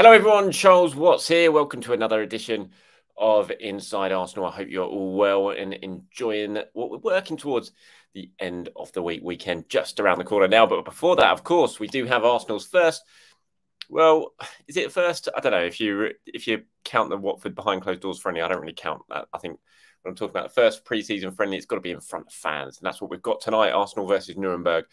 Hello everyone, Charles Watts here. Welcome to another edition of Inside Arsenal. I hope you're all well and enjoying what we're working towards the end of the weekend just around the corner now. But before that, of course, we do have Arsenal's first. Well, is it first? I don't know if you count the Watford behind closed doors friendly. I don't really count that. I think when I'm talking about the first pre-season friendly, it's got to be in front of fans, and that's what we've got tonight. Arsenal versus Nuremberg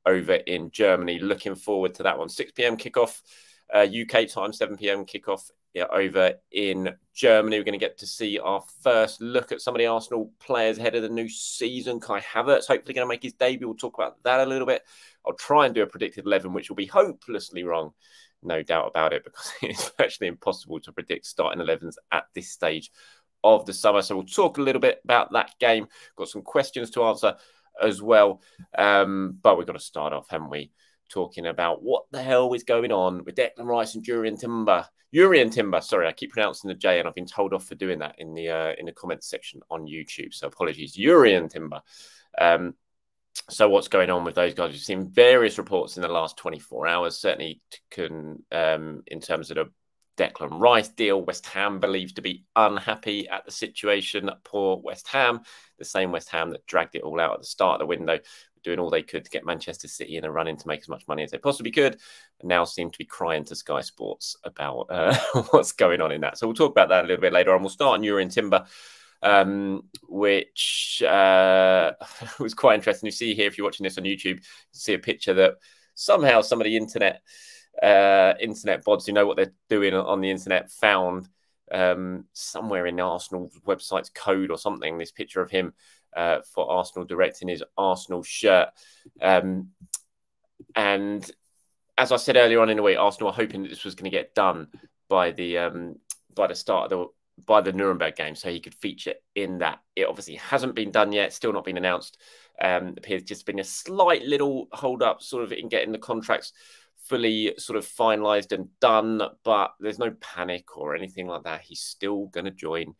over in Germany. Looking forward to that one. 6 p.m. kickoff. UK time, 7 p.m. kickoff over in Germany. We're going to get to see our first look at some of the Arsenal players ahead of the new season. Kai Havertz hopefully going to make his debut. We'll talk about that a little bit. I'll try and do a predicted 11, which will be hopelessly wrong. No doubt about it, because it's virtually impossible to predict starting 11s at this stage of the summer. So we'll talk a little bit about that game. Got some questions to answer as well. But we've got to start off, haven't we? Talking about what the hell is going on with Declan Rice and Jurrien Timber. Sorry, I keep pronouncing the J, and I've been told off for doing that in the comments section on YouTube. So apologies, Jurrien Timber. So what's going on with those guys? We've seen various reports in the last 24 hours. Certainly, in terms of the Declan Rice deal, West Ham believed to be unhappy at the situation. Poor West Ham, the same West Ham that dragged it all out at the start of the window, doing all they could to get Manchester City in a run-in to make as much money as they possibly could, and now seem to be crying to Sky Sports about what's going on in that. So we'll talk about that a little bit later on. We'll start on Jurrien Timber, which was quite interesting. You see here, if you're watching this on YouTube, you see a picture that somehow some of the internet bods who know what they're doing on the internet found somewhere in Arsenal's website's code or something, this picture of him for Arsenal directing his Arsenal shirt. And as I said earlier on in the week, Arsenal were hoping that this was going to get done by the start of the Nuremberg game, so he could feature in that. It obviously hasn't been done yet, still not been announced. Appears just been a slight little hold up sort of in getting the contracts fully sort of finalized and done, but there's no panic or anything like that. He's still going to join.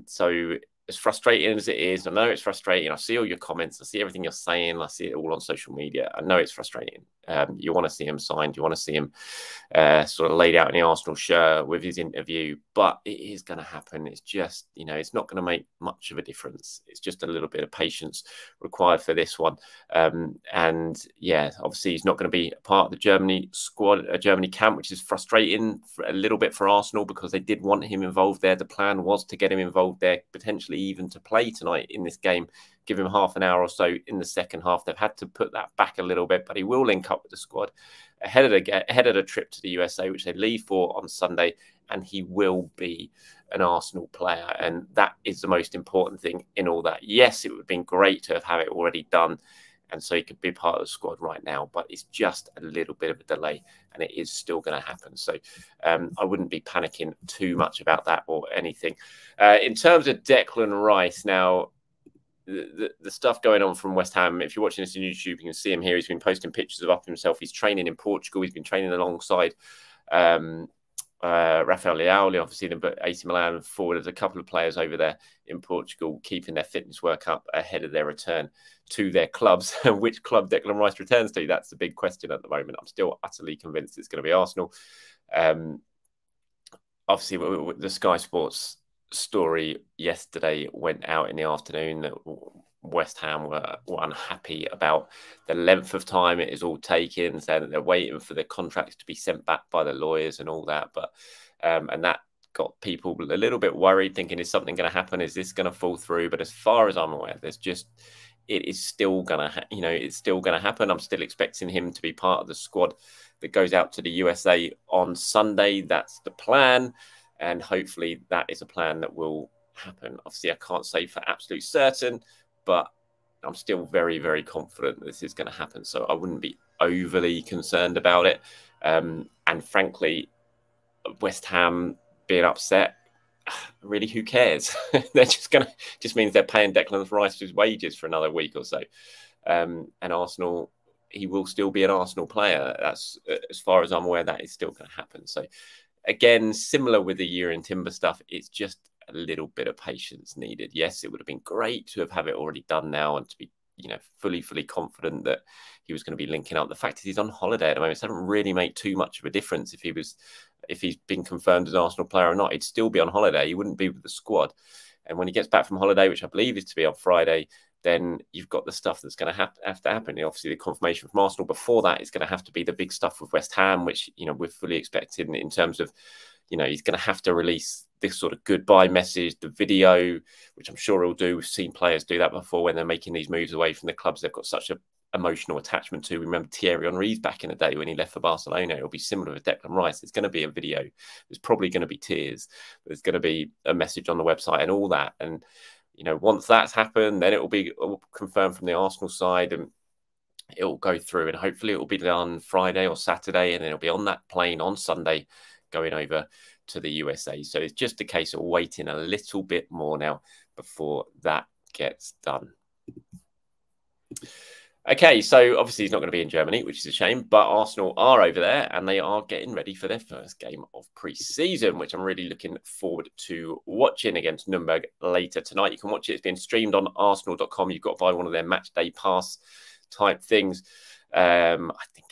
So as frustrating as it is, I know it's frustrating. I see all your comments. I see everything you're saying. I see it all on social media. I know it's frustrating. You want to see him signed. You want to see him sort of laid out in the Arsenal shirt with his interview, but it is going to happen. It's just, it's not going to make much of a difference. It's just a little bit of patience required for this one. And yeah, obviously he's not going to be a part of the Germany squad, a Germany camp, which is frustrating for a little bit for Arsenal, because they did want him involved there. The plan was to get him involved there, potentially even to play tonight in this game, give him half an hour or so in the second half. They've had to put that back a little bit, but he will link up with the squad ahead of the trip to the USA, which they leave for on Sunday, and he will be an Arsenal player, and that is the most important thing in all that. Yes, it would have been great to have it already done, and so he could be part of the squad right now, but it's just a little bit of a delay, and it is still going to happen. So I wouldn't be panicking too much about that or anything. In terms of Declan Rice, now, the stuff going on from West Ham, if you're watching this on YouTube, you can see him here. He's been posting pictures of himself. He's training in Portugal. He's been training alongside Rafael Leao, obviously the AC Milan forward. There's a couple of players over there in Portugal keeping their fitness work up ahead of their return to their clubs. Which club Declan Rice returns to? That's the big question at the moment. I'm still utterly convinced it's going to be Arsenal. Obviously, the Sky Sports story yesterday went out in the afternoon that West Ham were unhappy about the length of time it is all taking, saying that they're waiting for the contracts to be sent back by the lawyers and all that. But and that got people a little bit worried, thinking, is something going to happen? Is this going to fall through? But as far as I'm aware, it is still going to, it's still going to happen. I'm still expecting him to be part of the squad that goes out to the USA on Sunday. That's the plan. And hopefully that is a plan that will happen. Obviously, I can't say for absolute certain, but I'm still very, very confident that this is going to happen. So I wouldn't be overly concerned about it. And frankly, West Ham being upset, really, who cares? They're just means they're paying Declan Rice his wages for another week or so. And Arsenal, he will still be an Arsenal player. That's, as far as I'm aware, that is still going to happen. So again, similar with the Jurrien Timber stuff, it's just a little bit of patience needed. Yes, it would have been great to have it already done now and to be, fully confident that he was going to be linking up. The fact is he's on holiday at the moment, so it doesn't really make too much of a difference if he was if he's been confirmed as an Arsenal player or not. He'd still be on holiday. He wouldn't be with the squad. And when he gets back from holiday, which I believe is to be on Friday, then you've got the stuff that's going to have to happen. And obviously, the confirmation from Arsenal before that is going to have to be the big stuff with West Ham, which, we're fully expecting in terms of, he's going to have to release this sort of goodbye message, the video, which I'm sure he'll do. We've seen players do that before when they're making these moves away from the clubs they've got such an emotional attachment to. Remember Thierry Henry's back in the day when he left for Barcelona. It'll be similar with Declan Rice. There's going to be a video. There's probably going to be tears. There's going to be a message on the website and all that. And, once that's happened, then it will be confirmed from the Arsenal side and it will go through, and hopefully it will be done Friday or Saturday, and then it'll be on that plane on Sunday going over to the USA. So it's just a case of waiting a little bit more now before that gets done. Okay, so obviously he's not going to be in Germany, which is a shame, but Arsenal are over there and they are getting ready for their first game of pre-season, which I'm really looking forward to watching against Nurnberg later tonight. You can watch it. It's being streamed on arsenal.com. You've got to buy one of their match day pass type things. I think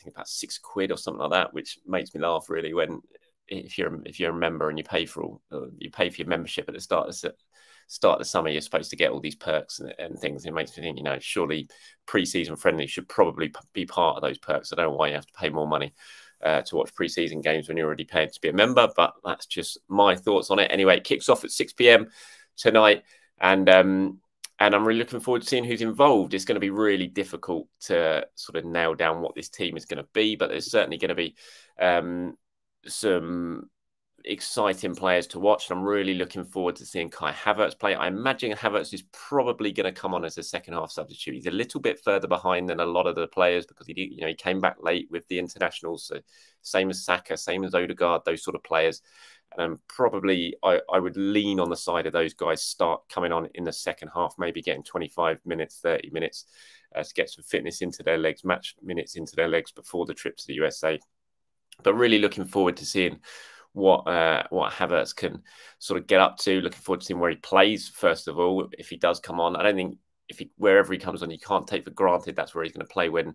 about £6 or something like that, which makes me laugh really when if you're a member and you pay for your membership at the start of the summer, you're supposed to get all these perks and things. It makes me think, surely pre-season friendly should probably be part of those perks. I don't know why you have to pay more money to watch pre-season games when you're already paying to be a member, but that's just my thoughts on it. Anyway, it kicks off at 6 p.m. tonight, and I'm really looking forward to seeing who's involved. It's going to be really difficult to sort of nail down what this team is going to be, but there's certainly going to be some exciting players to watch. And I'm really looking forward to seeing Kai Havertz play. I imagine Havertz is probably going to come on as a second half substitute. He's a little bit further behind than a lot of the players because he came back late with the internationals. So same as Saka, same as Odegaard, those sort of players. And probably I would lean on the side of those guys start coming on in the second half, maybe getting 25 minutes, 30 minutes to get some fitness into their legs, match minutes into their legs before the trip to the USA. But really looking forward to seeing what Havertz can sort of get up to. Looking forward to seeing where he plays, first of all, if he does come on. I don't think wherever he comes on, you can't take for granted that's where he's going to play when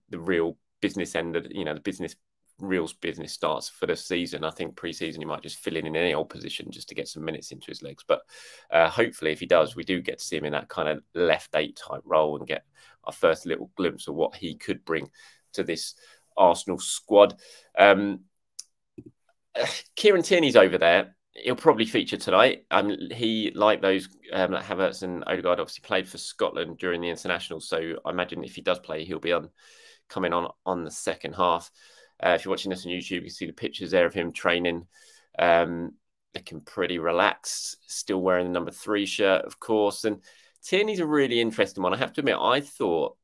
the real business end of, the real business starts for the season. I think pre-season you might just fill in any old position just to get some minutes into his legs. But hopefully if he does, we do get to see him in that kind of left 8 type role and get our first little glimpse of what he could bring to this Arsenal squad. Kieran Tierney's over there. He'll probably feature tonight. He, like those, Havertz and Odegaard, obviously played for Scotland during the international. So I imagine if he does play, he'll be coming on the second half. If you're watching this on YouTube, you can see the pictures there of him training, looking pretty relaxed, still wearing the number 3 shirt, of course. And Tierney's a really interesting one. I have to admit, I thought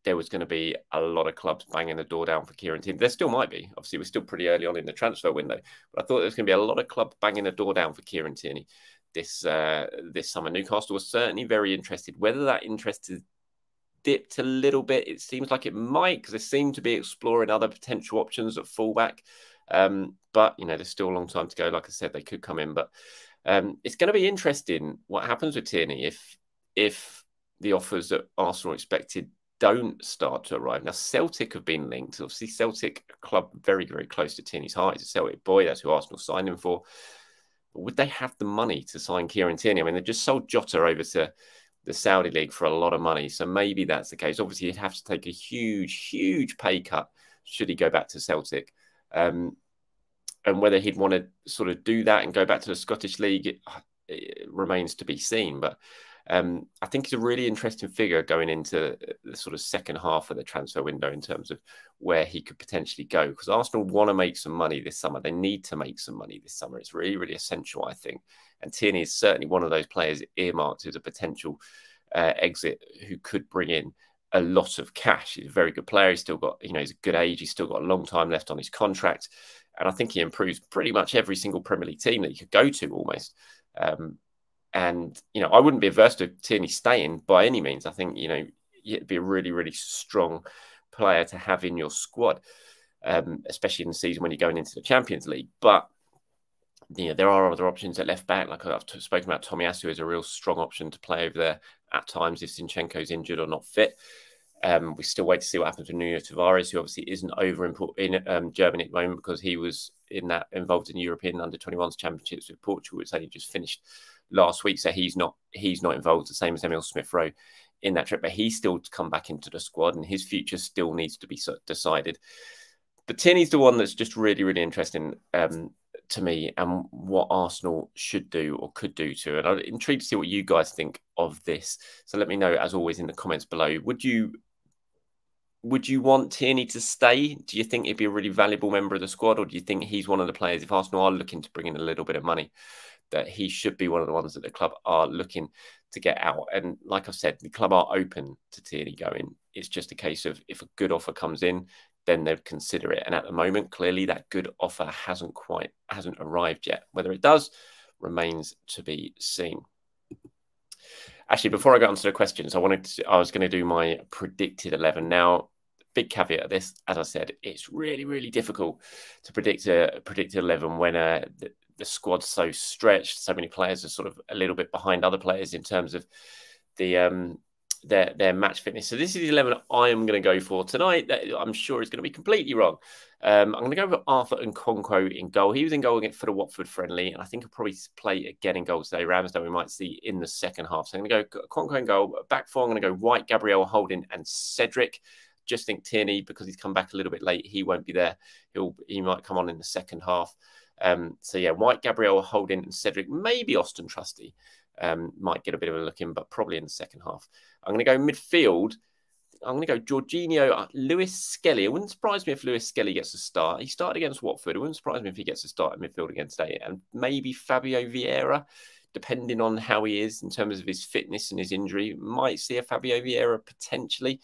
there was going to be a lot of clubs banging the door down for Kieran Tierney. There still might be. Obviously, we're still pretty early on in the transfer window. But I thought there was going to be a lot of clubs banging the door down for Kieran Tierney this summer. Newcastle was certainly very interested. Whether that interest has dipped a little bit, it seems like it might, because they seem to be exploring other potential options at fullback. But, there's still a long time to go. Like I said, they could come in. But it's going to be interesting what happens with Tierney if the offers that Arsenal expected don't start to arrive. Now, Celtic have been linked. Obviously, Celtic, a club very, very close to Tierney's heart. He's a Celtic boy. That's who Arsenal signed him for. But would they have the money to sign Kieran Tierney? I mean, they just sold Jota over to the Saudi League for a lot of money. So maybe that's the case. Obviously, he'd have to take a huge, huge pay cut should he go back to Celtic. And whether he'd want to sort of do that and go back to the Scottish League, it remains to be seen. But I think he's a really interesting figure going into the sort of second half of the transfer window in terms of where he could potentially go. Because Arsenal want to make some money this summer. They need to make some money this summer. It's really, really essential, I think. And Tierney is certainly one of those players earmarked as a potential exit who could bring in a lot of cash. He's a very good player. He's still got, he's a good age. He's still got a long time left on his contract. And I think he improves pretty much every single Premier League team that you could go to almost. And, I wouldn't be averse to Tierney staying by any means. I think, it'd be a really, really strong player to have in your squad, especially in the season when you're going into the Champions League. But, there are other options at left back. Like I've spoken about, Tomiyasu is a real strong option to play over there at times if Zinchenko's injured or not fit. We still wait to see what happens with Nuno Tavares, who obviously isn't over in Germany at the moment because he was in that, involved in European under-21s championships with Portugal. It's only just finished last week, so he's not involved. The same as Emil Smith-Rowe in that trip, but he's still to come back into the squad, and his future still needs to be decided. But Tierney's the one that's just really, really interesting to me, and what Arsenal should do or could do to. And I'm intrigued to see what you guys think of this. So let me know, as always, in the comments below. Would you want Tierney to stay? Do you think he'd be a really valuable member of the squad, or do you think he's one of the players, if Arsenal are looking to bring in a little bit of money, that he should be one of the ones that the club are looking to get out? And like I've said, the club are open to Tierney going. It's just a case of, if a good offer comes in, then they'd consider it. And at the moment, clearly that good offer hasn't arrived yet. Whether it does remains to be seen. Actually, before I go on to the questions, I was going to do my predicted 11. Now, big caveat of this, as I said, it's really, really difficult to predict a predicted 11 when the squad's so stretched. So many players are sort of a little bit behind other players in terms of their match fitness. So this is the 11 I am going to go for tonight. I'm sure it's going to be completely wrong. I'm going to go with Arthur Nkonkwo in goal. He was in goal for the Watford friendly, and I think he'll probably play again in goal today. Ramsdale we might see in the second half. So I'm going to go Nkonkwo in goal. Back four, I'm going to go White, Gabriel, Holding, and Cedric. Just think Tierney, because he's come back a little bit late, he won't be there. He might come on in the second half. So yeah, White, Gabriel, Holding, and Cedric. Maybe Austin Trusty might get a bit of a look in, but probably in the second half. I'm going to go midfield. I'm going to go Jorginho, Lewis Skelly. It wouldn't surprise me if Lewis Skelly gets a start. He started against Watford. It wouldn't surprise me if he gets a start in midfield again today. And maybe Fabio Vieira, depending on how he is in terms of his fitness and his injury. Might see a Fabio Vieira potentially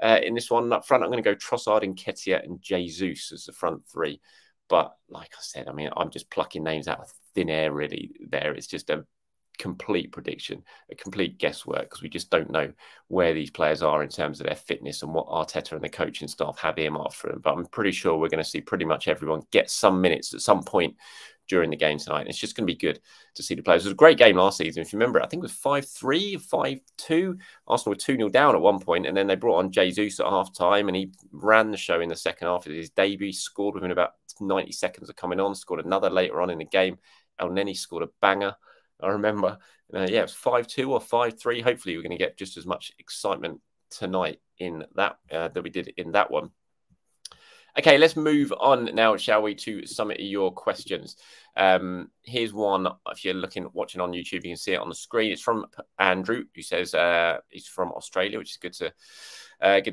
in this one. Up front, I'm going to go Trossard, Nketiah, and Jesus as the front three. But like I said, I mean, I'm just plucking names out of thin air really there. It's just a complete prediction, a complete guesswork, because we just don't know where these players are in terms of their fitness and what Arteta and the coaching staff have earmarked for them. But I'm pretty sure we're going to see pretty much everyone get some minutes at some point during the game tonight. And it's just going to be good to see the players. It was a great game last season. If you remember, I think it was 5-3, 5-2. Arsenal were 2-0 down at one point, and then they brought on Jesus at half-time, and he ran the show in the second half of his debut. He scored within about 90 seconds of coming on, scored another later on in the game. El Neni scored a banger. I remember, yeah, it was 5-2 or 5-3. Hopefully, we're going to get just as much excitement tonight in that that we did in that one. Okay, let's move on now, shall we, to some of your questions. Here's one. If you're watching on YouTube, you can see it on the screen. It's from Andrew, who says he's from Australia, which is good to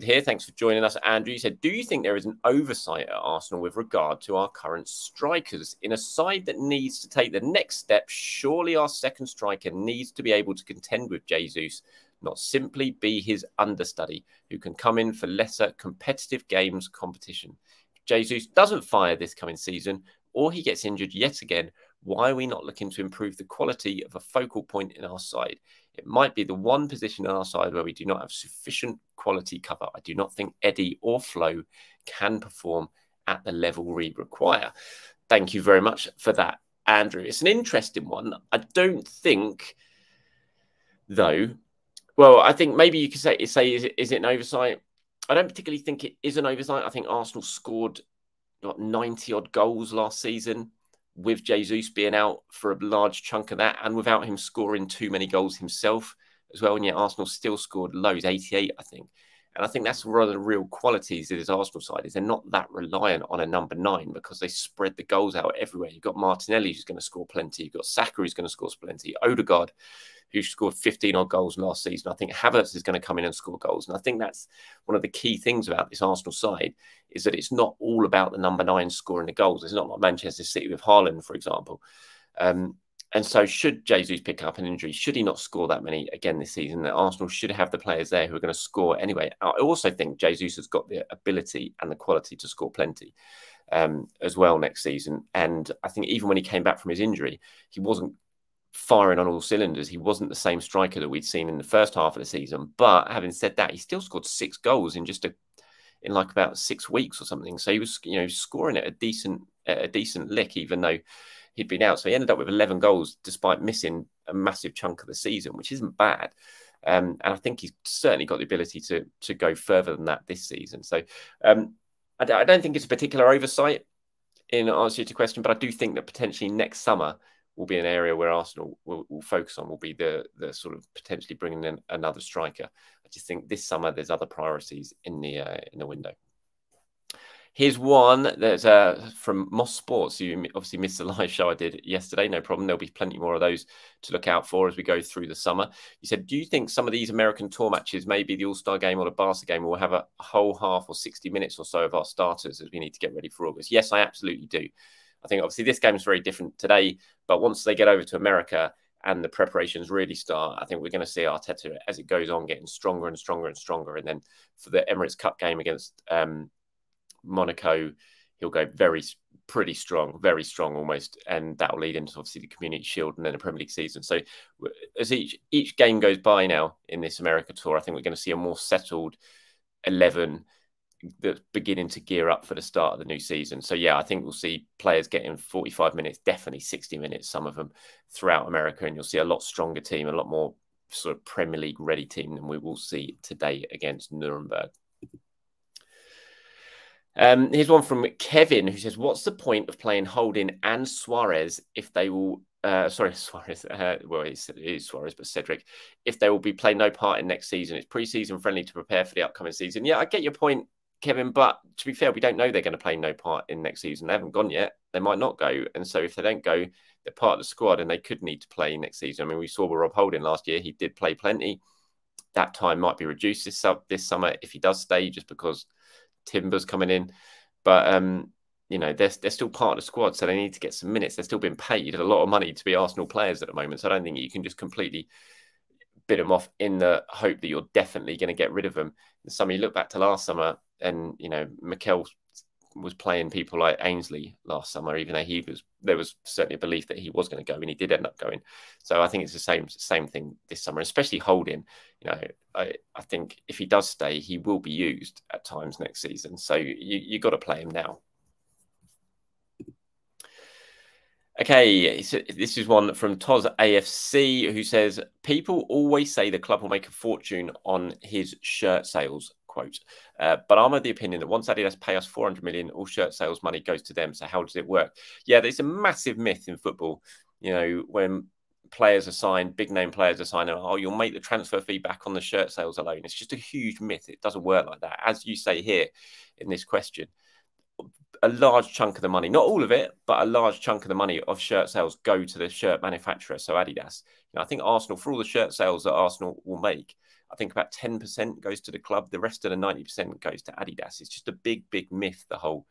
hear. Thanks for joining us, Andrew. He said, do you think there is an oversight at Arsenal with regard to our current strikers? In a side that needs to take the next step, surely our second striker needs to be able to contend with Jesus, not simply be his understudy, who can come in for lesser competitive games competition. If Jesus doesn't fire this coming season, or he gets injured yet again, why are we not looking to improve the quality of a focal point in our side? It might be the one position on our side where we do not have sufficient quality cover. I do not think Eddie or Flo can perform at the level we require. Thank you very much for that, Andrew. It's an interesting one. I don't think, though, well, I think maybe you could say is it an oversight? I don't particularly think it is an oversight. I think Arsenal scored 90-odd goals last season, with Jesus being out for a large chunk of that, and without him scoring too many goals himself as well. And yet Arsenal still scored loads, 88, I think. And I think that's one of the real qualities of this Arsenal side, is they're not that reliant on a number 9, because they spread the goals out everywhere. You've got Martinelli, who's going to score plenty. You've got Saka, who's going to score plenty. Odegaard, who scored 15-odd goals last season. I think Havertz is going to come in and score goals. And I think that's one of the key things about this Arsenal side, is that it's not all about the number 9 scoring the goals. It's not like Manchester City with Haaland, for example. And so should Jesus pick up an injury, should he not score that many again this season, that Arsenal should have the players there who are going to score anyway. I also think Jesus has got the ability and the quality to score plenty as well next season. And I think even when he came back from his injury, he wasn't firing on all cylinders. He wasn't the same striker that we'd seen in the first half of the season. But having said that, he still scored 6 goals in in like about 6 weeks or something. So he was, scoring at a decent lick, even though he'd been out. So he ended up with 11 goals despite missing a massive chunk of the season, which isn't bad. And I think he's certainly got the ability to go further than that this season. So I don't think it's a particular oversight. in answer to your question, but I do think that potentially next summer will be an area where Arsenal will focus on, will be the sort of potentially bringing in another striker. I just think this summer there's other priorities in the window. Here's one that's from Moss Sports. You obviously missed the live show I did yesterday. No problem. There'll be plenty more of those to look out for as we go through the summer. You said, do you think some of these American tour matches, maybe the All-Star game or the Barca game, will have a whole half or 60 minutes or so of our starters as we need to get ready for August? Yes, I absolutely do. I think obviously this game is very different today, but once they get over to America and the preparations really start, I think we're going to see Arteta, as it goes on, getting stronger and stronger and stronger. And then for the Emirates Cup game against Monaco, he'll go pretty strong, very strong almost, and that will lead into obviously the Community Shield and then the Premier League season. So as each game goes by now in this America tour, I think we're going to see a more settled 11 that's beginning to gear up for the start of the new season. So yeah, I think we'll see players getting 45 minutes, definitely 60 minutes, some of them throughout America, and you'll see a lot stronger team, a lot more sort of Premier League ready team than we will see today against Nuremberg. Here's one from Kevin, who says, what's the point of playing Holding and Suarez if they will Suarez, well, it is Suarez, but Cedric, if they will be playing no part in next season? It's pre-season friendly to prepare for the upcoming season. Yeah, I get your point, Kevin, but to be fair, we don't know they're going to play no part in next season. They haven't gone yet. They might not go. And so if they don't go, they're part of the squad and they could need to play next season. I mean, we saw with Rob Holding last year, he did play plenty. That time might be reduced this summer if he does stay, just because Timber's coming in. But you know, they're still part of the squad, so they need to get some minutes. They're still being paid a lot of money to be Arsenal players at the moment. So I don't think you can just completely bid them off in the hope that you're definitely going to get rid of them. In summer, you look back to last summer, and you know, Mikel was playing people like Ainsley last summer, even though there was certainly a belief that he was going to go, and he did end up going. So I think it's the same thing this summer, especially Holding. You know, I think if he does stay, he will be used at times next season. So you got to play him now. Okay, so this is one from Toz AFC, who says, people always say the club will make a fortune on his shirt sales, quote. But I'm of the opinion that once Adidas pay us 400 million, all shirt sales money goes to them. So how does it work? Yeah, there's a massive myth in football. You know, when players are signed, big name players are signed, oh, you'll make the transfer fee back on the shirt sales alone. It's just a huge myth. It doesn't work like that. As you say here in this question, a large chunk of the money, not all of it, but a large chunk of the money of shirt sales go to the shirt manufacturer, so Adidas. You know, I think Arsenal, for all the shirt sales that Arsenal will make, I think about 10% goes to the club. The rest of the 90% goes to Adidas. It's just a big myth, the whole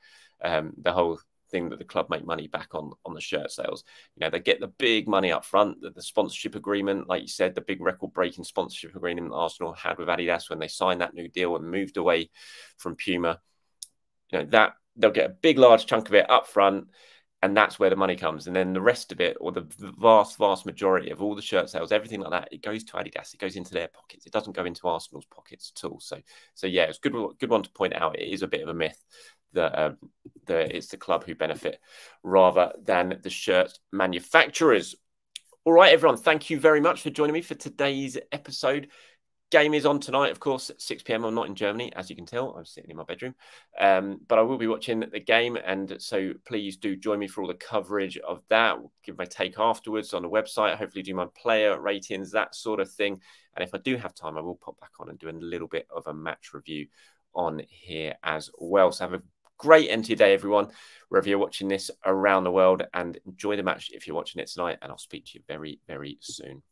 thing that the club make money back on the shirt sales. You know, they get the big money up front, the sponsorship agreement, like you said, the big record-breaking sponsorship agreement that Arsenal had with Adidas when they signed that new deal and moved away from Puma. You know, that they'll get a big, large chunk of it up front, and that's where the money comes. And then the rest of it, or the vast majority of all the shirt sales, everything like that, it goes to Adidas. It goes into their pockets. It doesn't go into Arsenal's pockets at all. So yeah, it's a good one to point out. It is a bit of a myth that it's the club who benefit rather than the shirt manufacturers. All right, everyone, thank you very much for joining me for today's episode. Game is on tonight, of course, at 6 p.m. I'm not in Germany, as you can tell. I'm sitting in my bedroom. But I will be watching the game, and so please do join me for all the coverage of that. We'll give my take afterwards on the website, hopefully do my player ratings, that sort of thing. And if I do have time, I will pop back on and do a little bit of a match review on here as well. So have a great end to your day, everyone, wherever you're watching this around the world, and enjoy the match if you're watching it tonight. And I'll speak to you very, very soon.